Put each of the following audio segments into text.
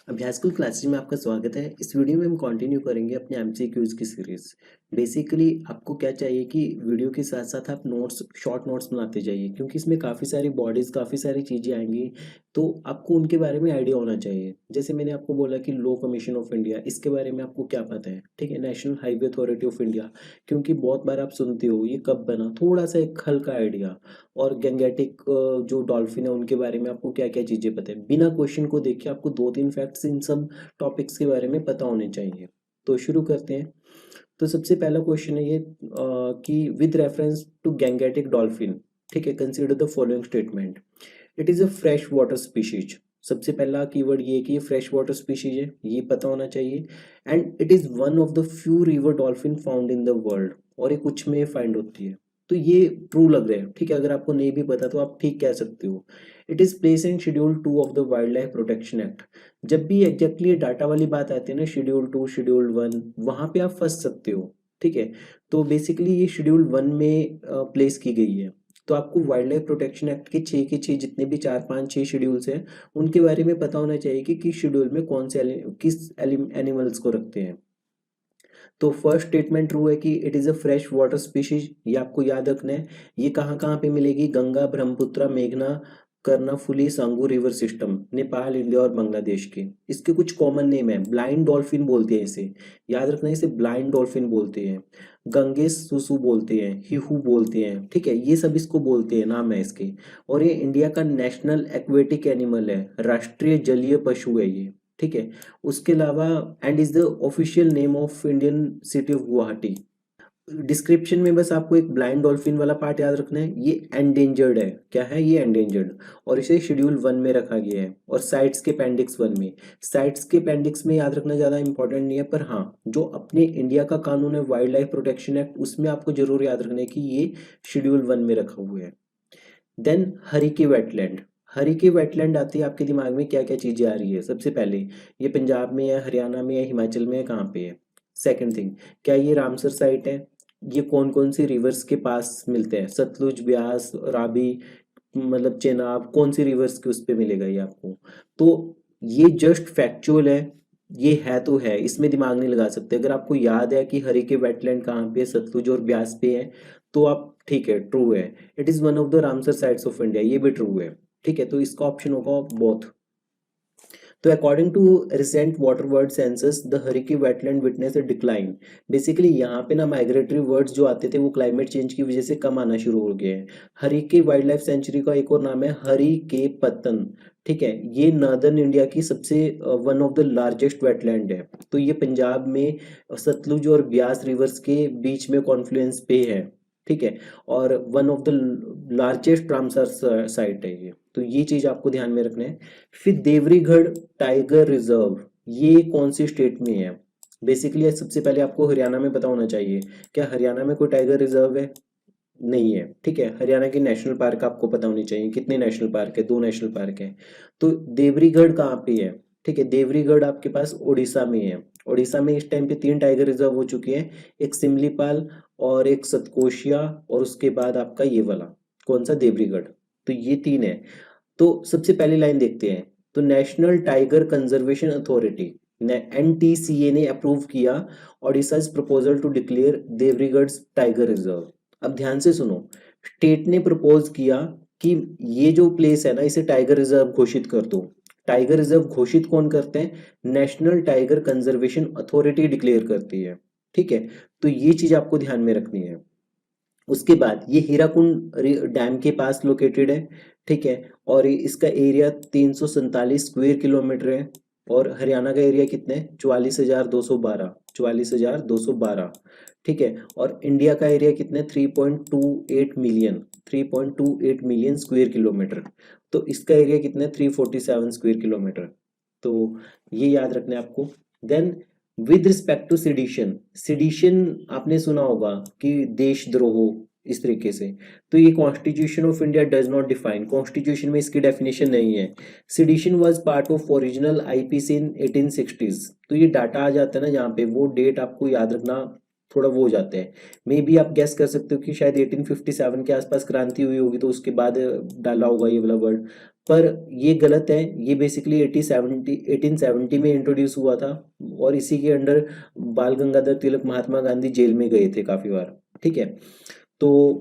अभ्यासकुल classes में आपका स्वागत है। इस वीडियो में हम कंटिन्यू करेंगे अपने एमसीक्यूज की सीरीज। बेसिकली आपको क्या चाहिए कि वीडियो के साथ साथ आप नोट्स, शॉर्ट नोट्स बनाते जाइए, क्योंकि इसमें काफ़ी सारी बॉडीज़, काफ़ी सारी चीज़ें आएंगी, तो आपको उनके बारे में आइडिया होना चाहिए। जैसे मैंने आपको बोला कि लो कमीशन ऑफ इंडिया, इसके बारे में आपको क्या पता है, ठीक है। National Highway Authority of India, क्योंकि बहुत बार आप सुनते हो ये कब बना, थोड़ा सा एक हल्का आइडिया। और गैंगेटिक जो डॉल्फिन है उनके बारे में आपको क्या क्या चीज़ें पता है। बिना क्वेश्चन को देखे आपको दो तीन फैक्ट्स इन सब टॉपिक्स के बारे में पता होने चाहिए। तो शुरू करते हैं। तो सबसे पहला क्वेश्चन है ये कि with reference to Gangetic dolphin, ठीक है, consider the following statement. It is a fresh water species. सबसे पहला कीवर्ड ये है कि ये फ्रेश वाटर स्पीशीज है, ये पता होना चाहिए। And it is one of the few river dolphin found in the world, और ये कुछ में फाइंड होती है। तो ये ट्रू लग रहा है, ठीक है। अगर आपको नहीं भी पता तो आप ठीक कह सकते हो। It is place in schedule 2 of the wild life protection act. जब भी एग्जैक्टली डाटा वाली बात आती है ना, शेड्यूल 2, शेड्यूल 1, वहाँ पे आप फंस सकते हो, ठीक है। तो बेसिकली ये शेड्यूल 1 में प्लेस की गई है। तो आपको वाइल्ड लाइफ प्रोटेक्शन एक्ट के 6 के 6 जितने भी 4 5 6 शेड्यूल्स हैं, उनके बारे में पता होना चाहिए कि किस शेड्यूल में कौन से किस एनिमल्स को रखते हैं। तो फर्स्ट स्टेटमेंट ट्रू है कि it is a fresh water species, ये आपको याद रखना है। ये कहाँ कहाँ पे मिलेगी? गंगा, ब्रह्मपुत्र, मेघना, कर्णाफुली, सांगू रिवर सिस्टम, नेपाल, इंडिया और बांग्लादेश के। इसके कुछ कॉमन नेम है। ब्लाइंड डॉल्फिन बोलते हैं इसे, याद रखना है, इसे ब्लाइंड डॉल्फिन बोलते हैं। गंगेस सुसु बोलते हैं, हिहू बोलते हैं, ठीक है, ये सब इसको बोलते हैं, नाम है इसके। और ये इंडिया का नेशनल एक्वेटिक एनिमल है, राष्ट्रीय जलीय पशु है ये, ठीक है। उसके अलावा and is the official name of Indian city of Guwahati. Description में बस आपको एक ब्लाइंड डॉल्फिन वाला पार्ट याद रखना है, ये एंडेंजर्ड है। क्या है ये? एंडेंजर्ड। और इसे शेड्यूल 1 में रखा गया है, और साइट्स के अपेंडिक्स 1 में। साइट्स के अपेंडिक्स में याद रखना ज़्यादा इंपॉर्टेंट नहीं है, पर हाँ, जो अपने इंडिया का कानून है वाइल्ड लाइफ प्रोटेक्शन एक्ट, उसमें आपको जरूर याद रखना है कि ये शेड्यूल 1 में रखा हुआ है। Then Harike wetland. Harike wetland आती है आपके दिमाग में, क्या क्या चीज़ें आ रही है? सबसे पहले, ये पंजाब में है, हरियाणा में है, हिमाचल में है, कहाँ पे है? सेकंड थिंग, क्या ये रामसर साइट है? ये कौन कौन सी रिवर्स के पास मिलते हैं? सतलुज, ब्यास, रावी, मतलब चेनाब, कौन सी रिवर्स के उस पे मिलेगा ये आपको? तो ये जस्ट फैक्चुअल है, ये है तो है, इसमें दिमाग नहीं लगा सकते। अगर आपको याद है कि हरिके वेटलैंड कहाँ पे है, सतलुज और ब्यास पे है, तो आप ठीक है, ट्रू है। It is one of the Ramsar sites of India, ये भी ट्रू है, ठीक है। तो इसका ऑप्शन होगा बोथ। तो according to recent water bird census, the Harike wetland witness a decline. Basically यहाँ पे ना माइग्रेटरी वर्ड्स जो आते थे वो क्लाइमेट चेंज की वजह से कम आना शुरू हो गए हैं। हरिके वाइल्ड लाइफ सेंचुरी का एक और नाम है हरि के पत्तन, ठीक है। ये नॉर्दर्न इंडिया की सबसे one of the largest wetland है। तो ये पंजाब में सतलुज और ब्यास रिवर्स के बीच में कॉन्फ्लुएंस पे है, ठीक है। और one of the largest Ramsar site है ये। तो ये चीज आपको ध्यान में रखना है। फिर देवरीगढ़ टाइगर रिजर्व, ये कौन सी स्टेट में है? बेसिकली सबसे पहले आपको हरियाणा में पता होना चाहिए। क्या हरियाणा में कोई टाइगर रिजर्व है? नहीं है, ठीक है। हरियाणा की नेशनल पार्क आपको पता होनी चाहिए। कितने नेशनल पार्क है? 2 नेशनल पार्क है। तो देवरीगढ़ कहाँ पे है? ठीक है, देवरीगढ़ आपके पास उड़ीसा में है। उड़ीसा में इस टाइम पे 3 टाइगर रिजर्व हो चुके हैं, एक सिमलीपाल और एक सतकोशिया, और उसके बाद आपका ये वाला कौन सा, देवरीगढ़। तो ये 3 है। तो सबसे पहली लाइन देखते हैं। तो National Tiger Conservation Authority NTCA ने अप्रूव किया Odisha proposal to declare Debrigarh Tiger Reserve. अब ध्यान से सुनो, स्टेट ने प्रपोज किया कि ये जो प्लेस है ना, इसे टाइगर रिजर्व घोषित कर दो। टाइगर रिजर्व घोषित कौन करते हैं? National Tiger Conservation authority declare करती है, ठीक है। तो ये चीज आपको ध्यान में रखनी है। उसके बाद ये हीराकुंड डैम के पास लोकेटेड है, ठीक है। और इसका एरिया 347 स्क्वायर किलोमीटर है। और हरियाणा का एरिया कितने? 44,212, 44,212, ठीक है। और इंडिया का एरिया कितने? 3.28 मिलियन, 3.28 मिलियन स्क्वायर किलोमीटर। तो इसका एरिया कितना है? 347 स्क्वायर किलोमीटर। तो ये याद रखना है आपको। Then with respect to sedition, sedition आपने सुना होगा कि देशद्रोह, इस तरीके से। तो ये constitution of India does not define, constitution में इसकी डेफिनेशन नहीं है। Sedition was part of original IPC in 1860s। तो ये डाटा आ जाता है ना जहाँ पे, वो डेट आपको याद रखना थोड़ा वो हो जाते हैं। मे बी आप गेस कर सकते हो कि शायद 1857 के आसपास क्रांति हुई होगी, तो उसके बाद डाला होगा ये वाला वर्ड। पर ये गलत है। ये बेसिकली 1870 में इंट्रोड्यूस हुआ था और इसी के अंडर बाल गंगाधर तिलक महात्मा गांधी जेल में गए थे काफी बार। ठीक है, तो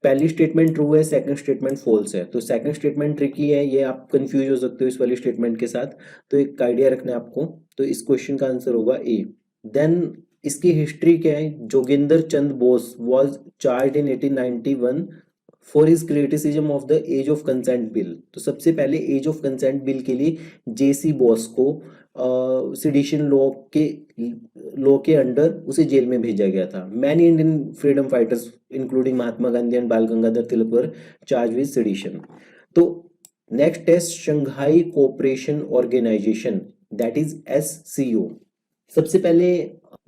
पहली स्टेटमेंट ट्रू है, सेकंड स्टेटमेंट फॉल्स है। तो सेकंड स्टेटमेंट ट्रिकी है, ये आप कंफ्यूज हो सकते हो इस वाली स्टेटमेंट के साथ, तो एक आइडिया रखना है आपको। तो इस क्वेश्चन का आंसर होगा ए। देन इसकी हिस्ट्री क्या है, Joginder Chand Bose was charge in 1891 for his criticism of the Age of Consent Bill. तो सबसे पहले एज ऑफ कंसेंट बिल के लिए जेसी बॉस को सिडिशन लॉ के अंडर उसे जेल में भेजा गया था। Many Indian freedom fighters including Mahatma Gandhi and Bal Gangadhar Tilak were charge with sedition. तो नेक्स्ट है Shanghai Cooperation Organisation, that is SCO। सबसे पहले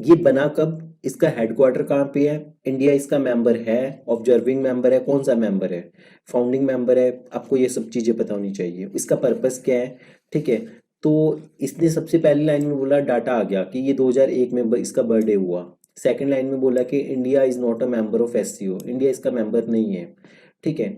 ये बना कब, इसका हेडक्वार्टर कहाँ पे है, इंडिया इसका मेंबर है, ऑब्जर्विंग मेंबर है, कौन सा मेंबर है, फाउंडिंग मेंबर है, आपको ये सब चीजें पता होनी चाहिए। इसका पर्पस क्या है, ठीक है। तो इसने सबसे पहली लाइन में बोला, डाटा आ गया कि ये 2001 में इसका बर्थडे हुआ। सेकंड लाइन में बोला कि India is not a member of SCO, India इसका मेंबर नहीं है। ठीक है,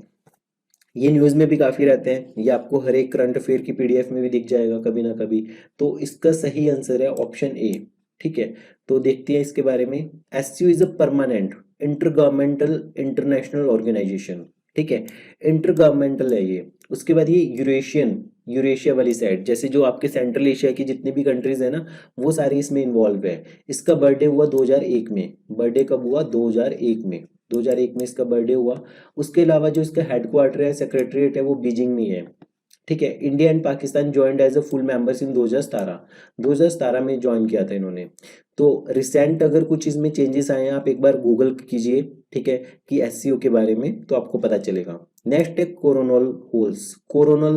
ये न्यूज़ में भी काफ़ी रहते हैं, ये आपको हर एक करंट अफेयर की PDF में भी दिख जाएगा कभी ना कभी। तो इसका सही आंसर है ऑप्शन ए। ठीक है, तो देखते हैं इसके बारे में। SCO is a permanent intergovernmental international organisation. ठीक है, इंटर गवर्नमेंटल है ये। उसके बाद ये यूरेशिया वाली साइड, जैसे जो आपके सेंट्रल एशिया की जितनी भी कंट्रीज है ना, वो सारी इसमें इन्वॉल्व है। इसका बर्थडे हुआ 2001 में। बर्थडे कब हुआ, 2001 में। 2001 में इसका बर्थडे हुआ। उसके अलावा जो इसका हेडक्वार्टर है, सेक्रेटरीट है, वो बीजिंग में है। ठीक है, India and Pakistan joint as a full members in 2017 में ज्वाइन किया था इन्होंने। तो रिसेंट अगर कुछ इसमें चेंजेस आए हैं, आप एक बार गूगल कीजिए, ठीक है, कि SCO के बारे में, तो आपको पता चलेगा। नेक्स्ट है कोरोनल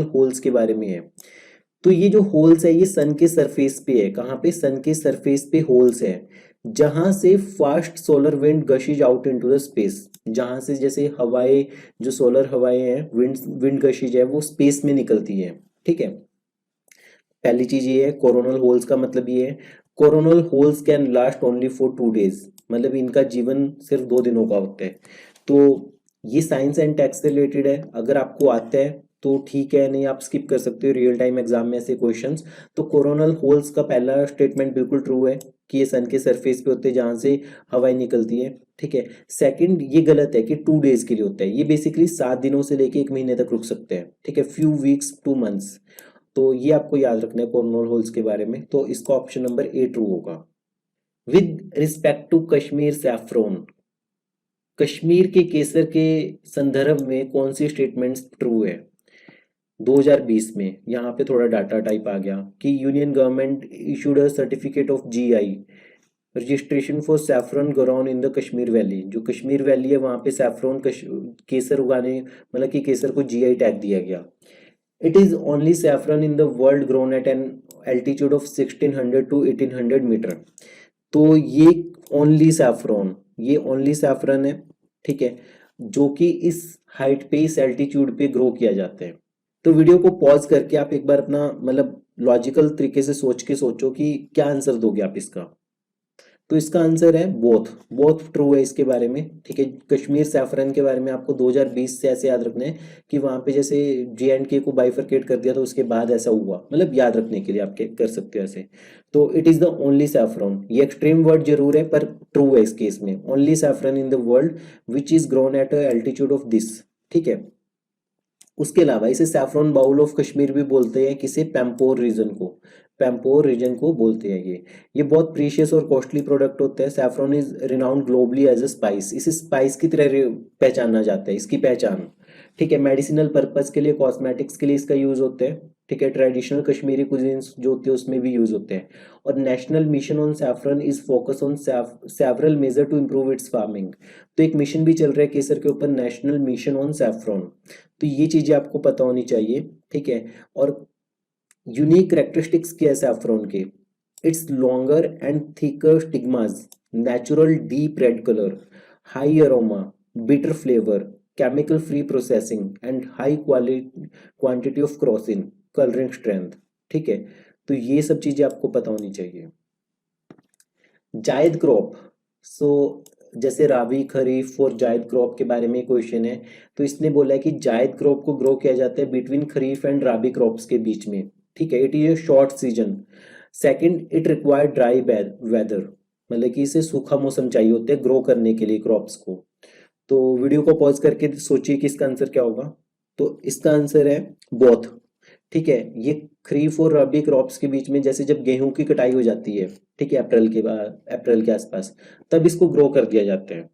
होल्स के बारे में है। तो ये जो होल्स है, ये सन के सरफेस पे है। कहाँ पे, सन के सरफेस पे होल्स है, जहां से fast solar wind gushes out into the space. जहां से जैसे हवाएं, जो सोलर हवाएं हैं, विंड गशीज है, वो स्पेस में निकलती है। ठीक है, पहली चीज ये है। कोरोनल होल्स का मतलब ये है, coronal holes can last only for 2 days, मतलब इनका जीवन सिर्फ 2 दिनों का होता है। तो ये साइंस एंड टेक से रिलेटेड है, अगर आपको आता है तो ठीक है, नहीं आप स्किप कर सकते हो रियल टाइम एग्जाम में ऐसे क्वेश्चंस। तो कोरोनल होल्स का पहला स्टेटमेंट बिल्कुल ट्रू है कि ये सन के सरफेस पे होते हैं जहां से हवाएं निकलती है। ठीक है, सेकंड ये गलत है कि 2 days के लिए होता है, ये बेसिकली 7 दिनों से लेके 1 महीने तक रुक सकते हैं। ठीक है, फ्यू वीक्स 2 months। तो ये आपको याद रखना है कोरोनल होल्स के बारे में। तो इसका ऑप्शन नंबर ए ट्रू होगा। With respect to Kashmir saffron, Kashmir के केसर के संदर्भ में कौन सी स्टेटमेंट्स ट्रू है 2020 में। यहाँ पे थोड़ा डाटा टाइप आ गया कि union government issued a certificate of GI registration for saffron grown in the Kashmir valley. जो कश्मीर वैली है वहाँ पे सैफरन केसर उगाने, मतलब कि केसर को GI टैग दिया गया। It is only saffron in the world grown at an altitude of 1600 to 1800 metre. तो ये ओनली सैफरन है, ठीक है, जो कि इस हाइट पे, इस एल्टीट्यूड पे ग्रो किया जाता है। तो वीडियो को पॉज करके आप एक बार अपना मतलब लॉजिकल तरीके से सोचो कि क्या आंसर दोगे आप इसका। तो इसका आंसर है बोथ ट्रू है इसके बारे में। ठीक है, कश्मीर सैफरन के बारे में आपको 2020 से ऐसे याद रखना है कि वहां पे जैसे J&K को बाइफरकेट कर दिया, तो उसके बाद ऐसा हुआ, मतलब याद रखने के लिए आप कर सकते हो ऐसे। तो it is the only saffron, ये एक्सट्रीम वर्ड जरूर है पर ट्रू है इस केस में। Only saffron in the world which is grown at altitude of this. ठीक है, उसके अलावा इसे सैफरन बाउल ऑफ कश्मीर भी बोलते हैं, किसे, पैम्पोर रीजन को बोलते हैं। ये बहुत प्रीशियस और कॉस्टली प्रोडक्ट होता है। Saffron is renowned globally as a spice, इसे स्पाइस की तरह पहचाना जाता है, इसकी पहचान। ठीक है, मेडिसिनल पर्पस के लिए, कॉस्मेटिक्स के लिए इसका यूज होता है। ठीक है, ट्रेडिशनल कश्मीरी कुजीन्स जो होते हैं उसमें भी यूज होते हैं। और national mission on saffron is focus on several major to improve its farming. तो एक मिशन भी चल रहा है केसर के ऊपर, नेशनल मिशन ऑन सैफरन। तो ये चीजें आपको पता होनी चाहिए। ठीक है, और यूनिक कैरेक्टरिस्टिक्स क्या है सैफरन के, it's longer and thicker stigmas, natural deep red colour, high aroma, bitter flavour, chemical free processing and high quantity of Crocin, colouring strength. ठीक है, तो ये सब चीजें आपको पता होनी चाहिए। जायद क्रॉप, सो जैसे राबी, खरीफ और जायद क्रॉप के बारे में क्वेश्चन है, तो इसने बोला है कि जायद क्रॉप को ग्रो किया जाता है between kharif and rabi crops के बीच में। ठीक है, it is a short season. Second, it require dry weather, मतलब कि इसे सूखा मौसम चाहिए होता है ग्रो करने के लिए क्रॉप्स को। तो वीडियो को पॉज करके सोचिए कि इसका आंसर क्या होगा। तो इसका आंसर है बोथ। ठीक है, ये खरीफ और रबी क्रॉप्स के बीच में, जैसे जब गेहूं की कटाई हो जाती है, ठीक है, अप्रैल के बाद, अप्रैल के आसपास, तब इसको ग्रो कर दिया जाता है।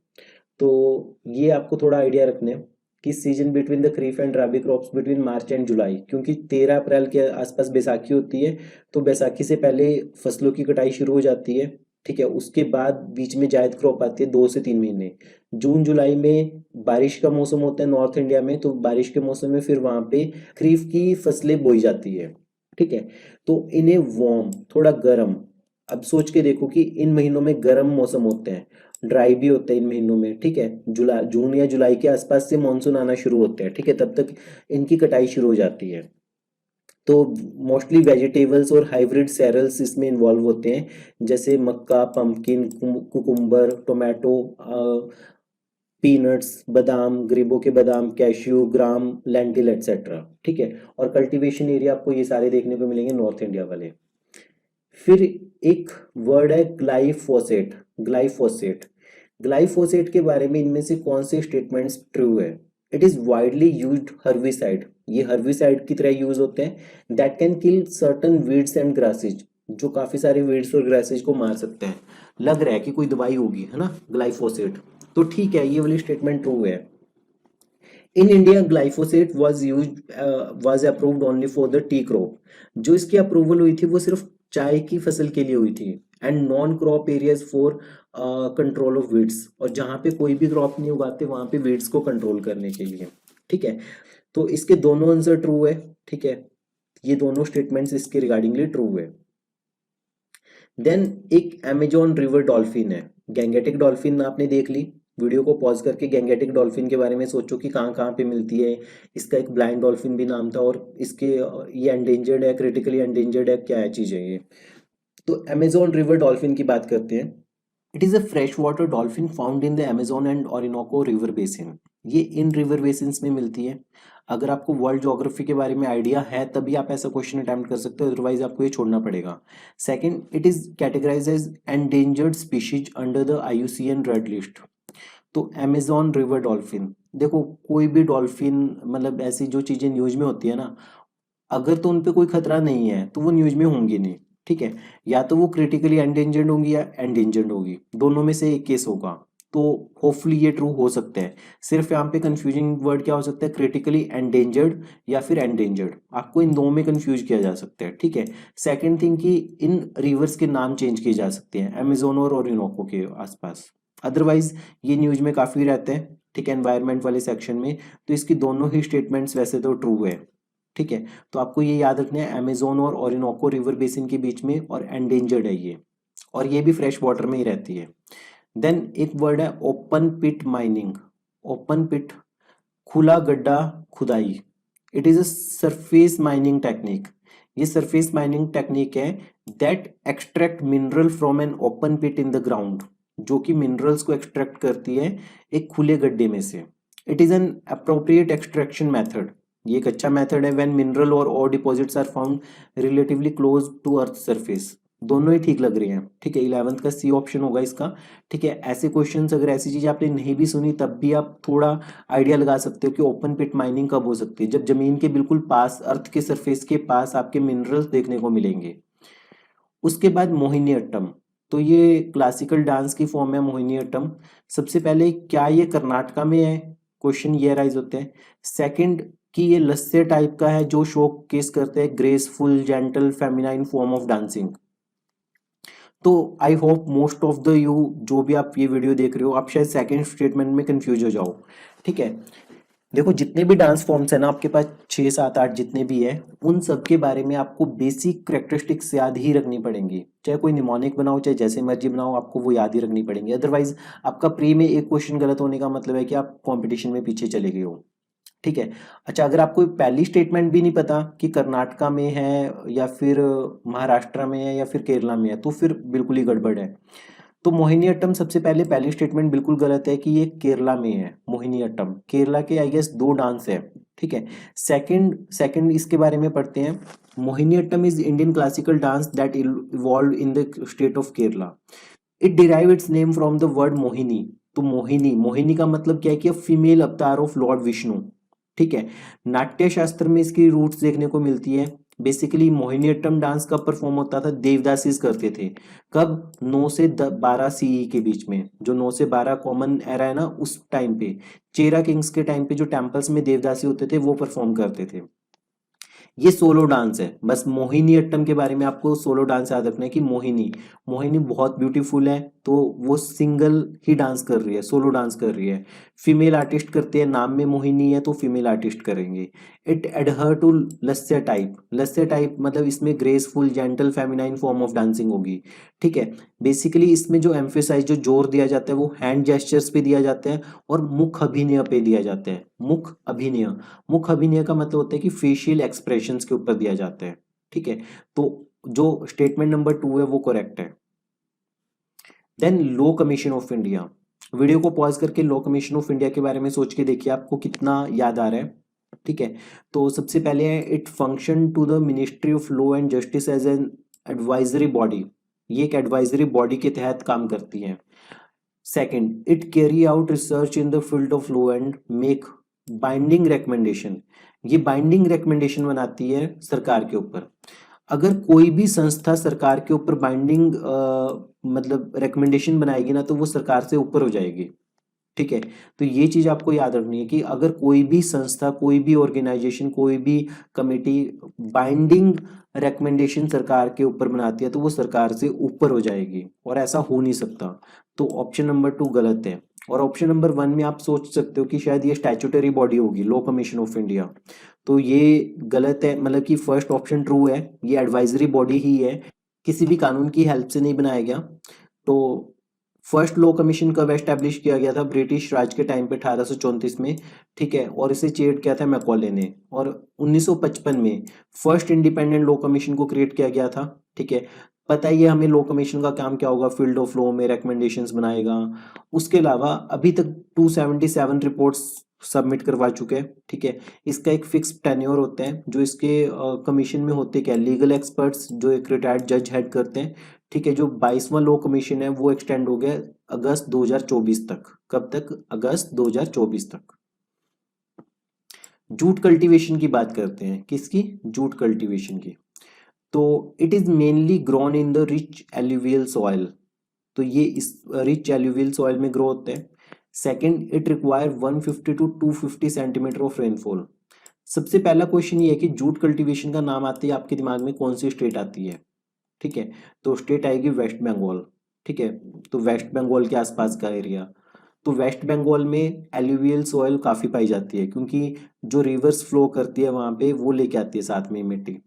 तो ये आपको थोड़ा आइडिया रखना है कि season between the kharif and rabi crops between March and July, क्योंकि 13 अप्रैल के आसपास बैसाखी होती है, तो बैसाखी से पहले फसलों की कटाई शुरू हो जाती है। ठीक है, उसके बाद बीच में जायद क्रॉप आती है 2 से 3 महीने। जून जुलाई में बारिश का मौसम होता है नॉर्थ इंडिया में, तो बारिश के मौसम में फिर वहां पे खरीफ की फसलें बोई जाती है। ठीक है, तो इन्हें वार्म, थोड़ा गर्म, अब सोच के देखो कि इन महीनों में गर्म मौसम होते हैं, ड्राई भी होते हैं इन महीनों में। ठीक है, जुलाई, जून या जुलाई के आसपास से मानसून आना शुरू होते हैं। ठीक है, तब तक इनकी कटाई शुरू हो जाती है। तो मोस्टली वेजिटेबल्स और हाइब्रिड सेरल्स इसमें इन्वॉल्व होते हैं, जैसे मक्का, पंपकिन, कुकुम्बर, टोमेटो, पीनट्स, बादाम, गरीबों के बादाम, कैश्यू, ग्राम, लेंटिल एटसेट्रा। ठीक है, और कल्टीवेशन एरिया आपको ये सारे देखने को मिलेंगे नॉर्थ इंडिया वाले। फिर एक वर्ड है ग्लाइफोसेट। ग्लाइफोसेट, ग्लाइफोसेट के बारे में इनमें से कौन से स्टेटमेंट्स ट्रू है? It is widely used herbicide, ये हर्बिसाइड की तरह यूज होते हैं। That can kill certain weeds and grasses, जो काफी सारे वीड्स और ग्रासेज को मार सकते हैं। लग रहा है कि कोई दवाई होगी, है ना, ग्लाइफोसेट। तो ठीक है, ये वाली स्टेटमेंट ट्रू है। In India glyphosate was approved only for the T crop, जो इसकी अप्रूवल हुई थी वो सिर्फ चाय की फसल के लिए हुई थी, and non crop areas for control of weeds, और जहां पे कोई भी क्रॉप नहीं उगाते वहां पे वीड्स को कंट्रोल करने के लिए। ठीक है, तो इसके दोनों आंसर ट्रू है। ठीक है, ये दोनों स्टेटमेंट्स इसके रिगार्डिंगली ट्रू है। देन एक अमेजोन रिवर डॉल्फिन है, गैंगेटिक डॉल्फिन आपने देख ली। वीडियो को पॉज करके गैंगेटिक डॉल्फिन के बारे में सोचो कि कहाँ कहाँ पे मिलती है। इसका एक ब्लाइंड डॉल्फिन भी नाम था, और इसके ये एंडेंजर्ड है, क्रिटिकली एंडेंजर्ड है, क्या है चीज़ है ये। तो अमेजोन रिवर डॉल्फिन की बात करते हैं। It is a fresh water dolphin found in the Amazon and Orinoco river basin, ये इन रिवर बेसिन्स में मिलती है। अगर आपको वर्ल्ड ज्योग्राफी के बारे में आइडिया है तभी आप ऐसा क्वेश्चन अटेम्प्ट कर सकते हो, अदरवाइज आपको ये छोड़ना पड़ेगा। Second, it is categorised as endangered species under the IUCN red list. तो अमेजोन रिवर डॉल्फिन, देखो कोई भी डॉल्फिन, मतलब ऐसी जो चीजें न्यूज में होती है ना, अगर तो उनपे कोई खतरा नहीं है तो वो न्यूज में होंगी नहीं। ठीक है, या तो वो क्रिटिकली एंडेंजर्ड होंगी या एंडेंजर्ड होगी, दोनों में से एक केस होगा। तो होपफुली ये ट्रू हो सकता है। सिर्फ यहाँ पे कंफ्यूजिंग वर्ड क्या हो सकता है, क्रिटिकली एंडेंजर्ड या फिर एंडेंजर्ड, आपको इन दो में कंफ्यूज किया जा सकता है। ठीक है, सेकंड थिंग कि इन रिवर्स के नाम चेंज किए जा सकते हैं अमेजोन और ओरिनोको के आसपास, अदरवाइज ये न्यूज में काफी रहते हैं। ठीक है, एनवायरमेंट वाले सेक्शन में। तो इसकी दोनों ही स्टेटमेंट्स वैसे तो ट्रू है। ठीक है, तो आपको ये याद रखना है, अमेजोन और ओरिनोको रिवर बेसिन के बीच में, और एंडेंजर्ड है ये, और ये भी फ्रेश वाटर में ही रहती है। देन एक वर्ड है open pit mining. Open pit, खुला गड्ढा खुदाई। It is a surface mining technique, ये सरफेस माइनिंग टेक्निक है that extract mineral from an open pit in the ground, जो कि मिनरल्स को एक्सट्रैक्ट करती है एक खुले गड्ढे में से। It is an appropriate extraction method, ये एक अच्छा मेथड है when mineral ore deposits are found relatively close to earth surface. दोनों ही ठीक लग रही हैं। ठीक है, 11th का सी ऑप्शन होगा इसका। ठीक है, ऐसे क्वेश्चंस, अगर ऐसी चीज आपने नहीं भी सुनी तब भी आप थोड़ा आइडिया लगा सकते हो कि ओपन पिट माइनिंग कब हो सकती है, जब जमीन के बिल्कुल पास, अर्थ के सरफेस के पास आपके मिनरल्स देखने को मिलेंगे। उसके बाद मोहिनीअट्टम, तो ये क्लासिकल डांस की फॉर्म है मोहिनीअट्टम। सबसे पहले क्या ये कर्नाटका में है, क्वेश्चन ये राइज होते हैं। सेकंड, कि ये लस्से टाइप का है जो शो केस करते हैं graceful, gentle, feminine form of dancing. तो I hope most of the you, जो भी आप ये वीडियो देख रहे हो, आप शायद सेकंड स्टेटमेंट में कंफ्यूज हो जाओ। ठीक है, देखो जितने भी डांस फॉर्म्स है ना आपके पास, 6 7 8 जितने भी है, उन सब के बारे में आपको बेसिक करेक्टरिस्टिक्स याद ही रखनी पड़ेंगी। चाहे कोई निमोनिक बनाओ, चाहे जैसे मर्जी बनाओ, आपको वो याद ही रखनी पड़ेंगी। अदरवाइज आपका प्री में एक क्वेश्चन गलत होने का मतलब है कि आप कंपटीशन में पीछे चले गए हो। ठीक है, अच्छा, अगर आपको पहली स्टेटमेंट भी नहीं पता कि कर्नाटका में है या फिर महाराष्ट्र में है या फिर केरला में है, तो फिर बिल्कुल ही गड़बड़ है। तो मोहिनीअट्टम सबसे पहली स्टेटमेंट बिल्कुल गलत है कि ये केरला में है। मोहिनीअट्टम केरला के आई गेस 2 डांस है, ठीक है। सेकंड इसके बारे में पढ़ते हैं। Mohiniyattam is Indian classical dance that evolve in the state of Kerala. It derive it's name from the word Mohini. तो मोहिनी का मतलब क्या है कि फीमेल अवतार ऑफ लॉर्ड विष्णु, ठीक है। नाट्य शास्त्र में इसकी रूट्स देखने को मिलती है। बेसिकली मोहिनीअट्टम डांस कब परफॉर्म होता था? देवदासीज करते थे। कब? 9 से 12 सीई के बीच में, जो 9 से 12 कॉमन एरा है ना, उस टाइम पे चेरा किंग्स के टाइम पे जो टेम्पल्स में देवदासी होते थे वो परफॉर्म करते थे। ये सोलो डांस है। बस मोहिनीअट्टम के बारे में आपको सोलो डांस याद रखना है कि मोहिनी बहुत ब्यूटीफुल है, तो वो सिंगल ही डांस कर रही है, सोलो डांस कर रही है। फीमेल आर्टिस्ट करते हैं, नाम में मोहिनी है तो फीमेल आर्टिस्ट करेंगे। इट एडहर टू लस्य टाइप मतलब इसमें graceful gentle feminine form of dancing होगी, ठीक है। बेसिकली इसमें जो एम्फेसाइज जो जोर दिया जाता है वो हैंड जेस्चर्स पे दिया जाता है और मुख अभिनय पे दिया जाता है। मुख अभिनय का मतलब होता है कि फेशियल एक्सप्रेशंस के ऊपर दिया जाता है, ठीक है। तो जो स्टेटमेंट नंबर 2 है वो करेक्ट है। Then Law Commission of India. Video को पॉज करके लॉ कमीशन ऑफ इंडिया के बारे में सोच के देखिए आपको कितना याद आ रहा है, ठीक है। तो सबसे पहले है it function to the ministry of law and justice as an advisory body. ये एक एडवाइजरी बॉडी के तहत काम करती है। Second, it carry out research in the field of law and make binding recommendation. ये बाइंडिंग रिकमेंडेशन बनाती है सरकार के ऊपर। अगर कोई भी संस्था सरकार के ऊपर बाइंडिंग मतलब रिकमेंडेशन बनाएगी ना, तो वो सरकार से ऊपर हो जाएगी, ठीक है। तो ये चीज आपको याद रखनी है कि अगर कोई भी संस्था, कोई भी ऑर्गेनाइजेशन, कोई भी कमेटी बाइंडिंग रिकमेंडेशन सरकार के ऊपर बनाती है तो वो सरकार से ऊपर हो जाएगी, और ऐसा हो नहीं सकता। तो ऑप्शन नंबर 2 गलत है। और ऑप्शन नंबर 1 में आप सोच सकते हो कि शायद ये स्टैट्यूटरी बॉडी होगी, लॉ कमीशन ऑफ इंडिया, तो ये गलत है। मतलब कि फर्स्ट ऑप्शन ट्रू है, ये एडवाइजरी बॉडी ही है, किसी भी कानून की हेल्प से नहीं बनाया गया। तो फर्स्ट लॉ कमीशन कब एस्टेब्लिश किया गया था? ब्रिटिश राज के टाइम पे 1834 में, ठीक है। और इसे चेयर किया था मैकॉले ने। और 1955 में फर्स्ट इंडिपेंडेंट लॉ कमीशन को क्रिएट किया गया था, ठीक है। पता ही है हमें लॉ कमीशन का काम क्या होगा, फील्ड ऑफ लॉ में रिकमेंडेशंस बनाएगा। उसके अलावा अभी तक 277 रिपोर्ट्स सबमिट करवा चुके हैं, ठीक है। इसका एक फिक्स टेन्योर होता है। जो इसके कमीशन में होते क्या, लीगल एक्सपर्ट्स जो एक रिटायर्ड जज हेड करते हैं, ठीक है। जो 22वां लॉ कमीशन है वो एक्सटेंड हो गया अगस्त 2024 तक। कब तक? अगस्त 2024 तक। जूट कल्टीवेशन की बात करते हैं। किसकी? जूट कल्टीवेशन की। तो it is mainly grown in the rich alluvial soil. तो ये इस रिच एल्यूवियल सॉइल में ग्रो होते हैं। Second, it require 150 to 250 centimetre of rainfall. सबसे पहला क्वेश्चन ये है कि जूट कल्टीवेशन का नाम आते ही आपके दिमाग में कौन सी स्टेट आती है, ठीक है। तो स्टेट आएगी वेस्ट बंगाल, ठीक है। तो वेस्ट बंगाल के आसपास का एरिया। तो वेस्ट बंगाल में एल्यूवियल सॉइल काफी पाई जाती है, क्योंकि जो रिवर्स फ्लो करती है वहां पे वो लेके आती है साथ में मिट्टी,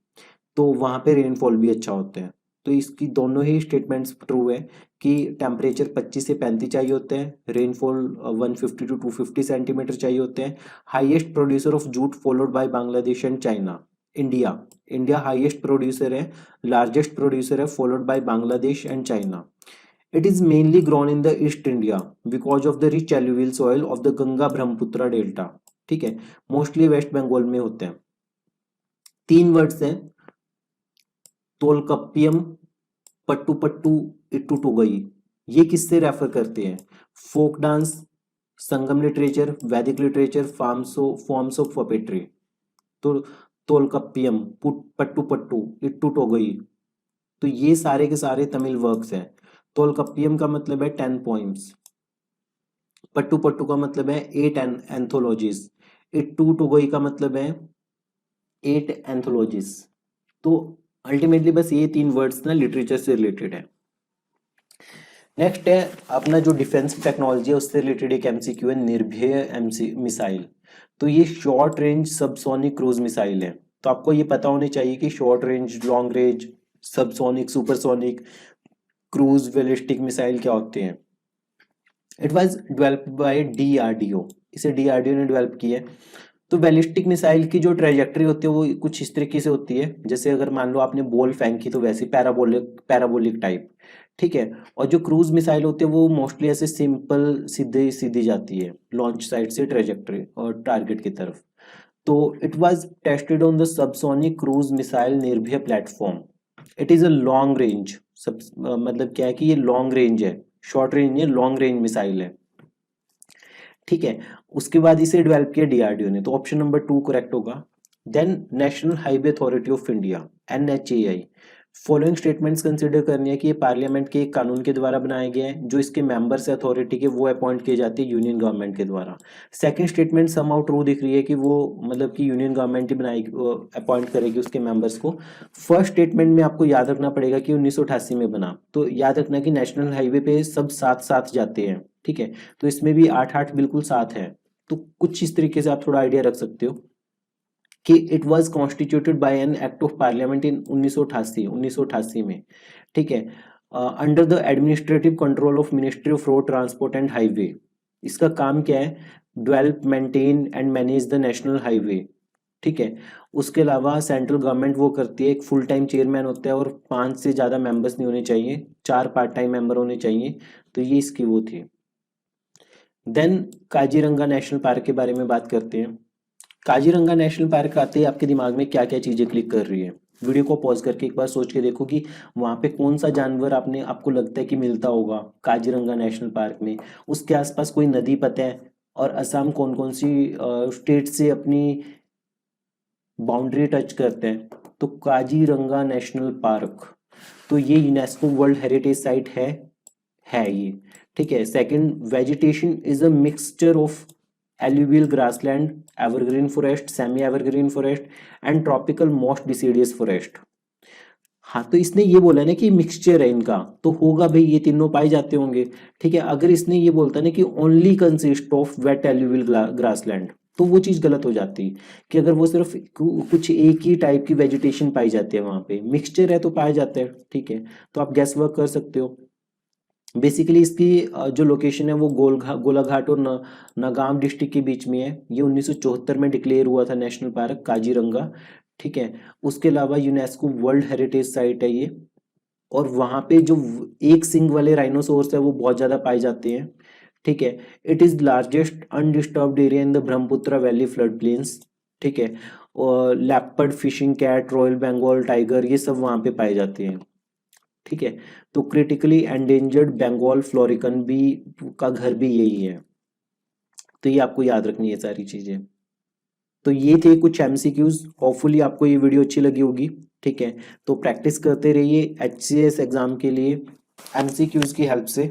तो वहां पे रेनफॉल भी अच्छा होता है। तो इसकी दोनों ही स्टेटमेंट्स ट्रू है कि टेम्परेचर 25 से 35 चाहिए होते हैं, रेनफॉल 150 टू 250 सेंटीमीटर चाहिए होते हैं। Highest producer of jute followed by Bangladesh and China. India highest producer है, लार्जेस्ट प्रोड्यूसर है, followed by Bangladesh and China. It is mainly grown in the east India because of the rich alluvial soil of the Ganga Brahmaputra delta, ठीक है। Mostly waste Bengal में होते हैं। 3 words हैं, तोलकप्पियम, पट्टू पट्टू, it to टोगई। ये किससे रेफर करते हैं? फोक डांस, संगम लिटरेचर, वैदिक लिटरेचर, फॉर्म्स ऑफ पपेट्री। तो तोलकप्पियम, पट्टू पट्टू, इट्टू टोगई, तो ये सारे के सारे तमिल वर्क्स हैं। तोलकप्पियम का मतलब है 10 पोइम्स, पट्टू पट्टू का मतलब है 8 एंथोलॉजीज, इट्टू टोगई का मतलब है 8 एंथोलॉजीज। तो अल्टीमेटली बस ये 3 वर्ड्स ना लिटरेचर से रिलेटेड है। नेक्स्ट है अपना जो डिफेंस टेक्नोलॉजी है उससे रिलेटेड एक एमसीक्यू है, निर्भय मिसाइल। तो ये short range subsonic cruise missile है। तो आपको ये पता होना चाहिए कि short range, long range, subsonic, supersonic, cruise ballistic missile क्या होते हैं। It was developed by DRDO, इसे डीआरडीओ ने डेवलप किया है। तो बैलिस्टिक मिसाइल की जो ट्रेजेक्टरी होती है वो कुछ इस तरीके से होती है, जैसे अगर मान लो आपने बॉल फेंकी तो वैसे पैराबोलिक टाइप, ठीक है। और जो क्रूज मिसाइल होते हैं वो मोस्टली ऐसे सिंपल सीधे सीधी जाती है लॉन्च साइट से ट्रेजेक्टरी और टारगेट की तरफ। तो it was tested on the subsonic cruise missile Nirbhay platform. It is a long range, सब मतलब क्या है कि ये लॉन्ग रेंज है, शॉर्ट रेंज है, लॉन्ग रेंज मिसाइल है। ठीक है। उसके बाद इसे डेवलप किया डीआरडीओ ने, तो ऑप्शन नंबर 2 करेक्ट होगा। Then National Highway Authority of India NHAI, following statements consider करनी है कि ये पार्लियामेंट के एक कानून के द्वारा बनाया गया है, जो इसके मेंबर्स अथॉरिटी के वो अपॉइंट किए जाते हैं यूनियन गवर्नमेंट के द्वारा। सेकंड स्टेटमेंट समहाउ ट्रू दिख रही है कि वो मतलब कि यूनियन गवर्नमेंट ही बनाएगी, अपॉइंट करेगी उसके मेंबर्स को। फर्स्ट स्टेटमेंट में आपको याद रखना पड़ेगा कि 1988 में बना, तो याद रखना कि नेशनल हाईवे पे सब साथ साथ जाते हैं। ठीक है। तो इसमें भी 8-8 बिल्कुल साथ है। तो कुछ इस तरीके से आप थोड़ा आइडिया रख सकते हो कि it was constituted by an act of parliament in 1988 में। ठीक है। Under the administrative control of ministry of road transport and highway. इसका काम क्या है? Develop, maintain and manage the national highway. ठीक है। उसके अलावा सेंट्रल गवर्नमेंट वो करती है, एक फुल टाइम चेयरमैन होता है और 5 से ज़्यादा मेंबर्स नहीं होने चाहिए, 4 पार्ट टाइम मेंबर होने चाहिए। तो ये इसकी वो थी। देन काजीरंगा नेशनल पार्क के बारे में बात करते हैं। काजीरंगा नेशनल पार्क आते ही आपके दिमाग में क्या क्या चीज़ें क्लिक कर रही है? वीडियो को पॉज करके एक बार सोच के देखो कि वहाँ पे कौन सा जानवर आपको लगता है कि मिलता होगा काजीरंगा नेशनल पार्क में। उसके आसपास कोई नदी पता है? और असम कौन कौन सी स्टेट से अपनी बाउंड्री टच करते हैं? तो काजीरंगा नेशनल पार्क, तो ये यूनेस्को वर्ल्ड हेरिटेज साइट है ये। ठीक है। Second, vegetation is a mixture of alluvial grassland, evergreen forest, semi evergreen forest and tropical moist deciduous forest. हाँ, तो इसने ये बोला ना कि मिक्सचर है इनका, तो होगा भाई ये तीनों पाए जाते होंगे। ठीक है। अगर इसने ये बोलता ना कि only consist of wet alluvial grassland, तो वो चीज़ गलत हो जाती कि अगर वो सिर्फ कुछ एक ही टाइप की वेजिटेशन पाई जाती है वहाँ पे, मिक्सचर है तो पाए जाते हैं। ठीक है। तो आप गैस वर्क कर सकते हो। बेसिकली इसकी जो लोकेशन है वो गोलाघाट और नगाम डिस्ट्रिक्ट के बीच में है। ये 1974 में डिक्लेयर हुआ था नेशनल पार्क काजीरंगा। ठीक है। उसके अलावा यूनेस्को वर्ल्ड हेरिटेज साइट है ये। और वहाँ पे जो एक सिंग वाले राइनोसोर्स है वो बहुत ज़्यादा पाए जाते हैं। ठीक है। It is largest undisturbed area in the Brahmaputra valley flood plains. ठीक है। और leopard, fishing cat, royal Bengal tiger, ये सब वहाँ पे पाए जाते हैं। ठीक है। तो क्रिटिकली एंडेंजर्ड बंगाल फ्लोरिकन भी का घर भी यही है। तो ये आपको याद रखनी है सारी चीजें। तो ये थे कुछ एमसीक्यूज, होपफुली आपको ये वीडियो अच्छी लगी होगी। ठीक है। तो प्रैक्टिस करते रहिए HCS एग्जाम के लिए एमसीक्यूज की हेल्प से।